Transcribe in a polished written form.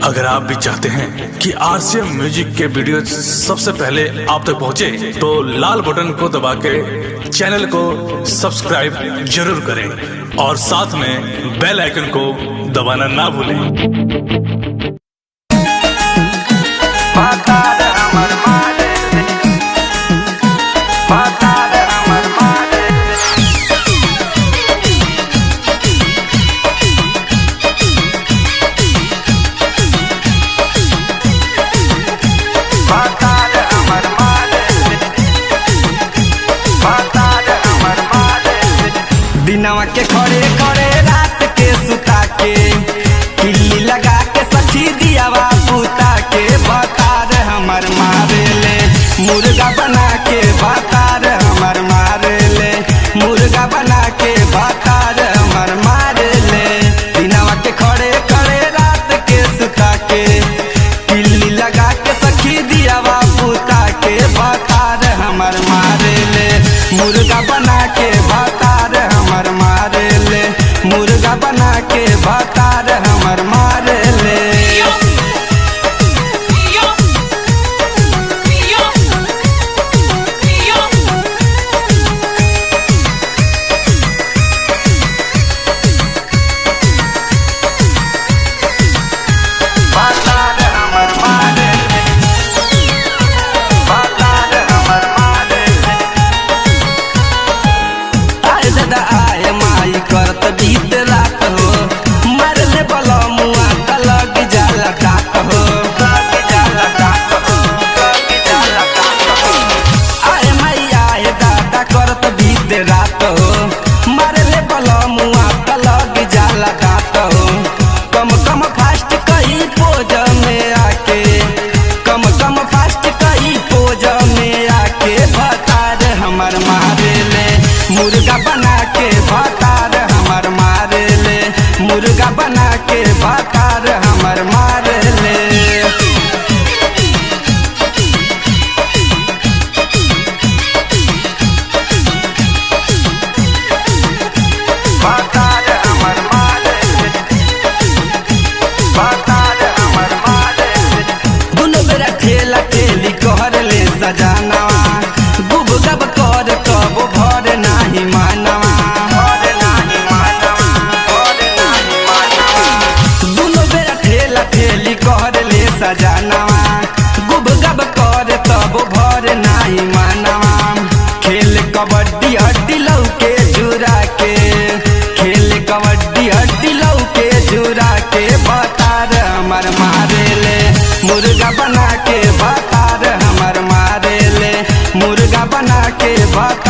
अगर आप भी चाहते हैं कि आरसीएम म्यूजिक के वीडियो सबसे पहले आप तक पहुंचे, तो लाल बटन को दबा के चैनल को सब्सक्राइब जरूर करें और साथ में बेल आइकन को दबाना ना भूलें। दिनवा के खड़े खड़े रात के सुता के किल्ली लगा के सखी दियावा पुता के बतार हमर मारे ले मुर्गा बना के बतार हमर मारे ले मुर्गा बना के बतार हमर मारे ले। दिनवा के खड़े खड़े रात के सुता के किल्ली लगा के सखी दियावा पुता के बतार हमर मारे ले मुर्गा बना के बतार हमर मारे ले मुर्गा बना के बतार हमर मारे ले। करत बीत रात हो मरले बला मुआ तलग जाला काट हो लग जाला काट हो लग जाला काट हो। आए मैया हे दादा करत बीत रात हो मरले बला मुआ तलग जाला काट हो। कम कम फास्ट कई पोज में आके कम कम फास्ट कई पोज में आके भतार हमर मारे ले मुर्गा बना के भतार हमर मारे ले मुर्गा बना के भतार हमर मारे ले। भतार हमर मारे ले भतार हमर मारे ले। दुनो बेरा ठेला ठेली कहर ले सजानवा गुब गब कर कबो भर नाही मानवा सजानवा गुब गब कर तब भर नाही मानवा। खेल कबड्डी हड्डी लौके जुरा के खेल कबड्डी हड्डी लौके जुरा के बतार हमर मारे ले मुर्गा बना के बतार हमर मारे ले मुर्गा बना के बतार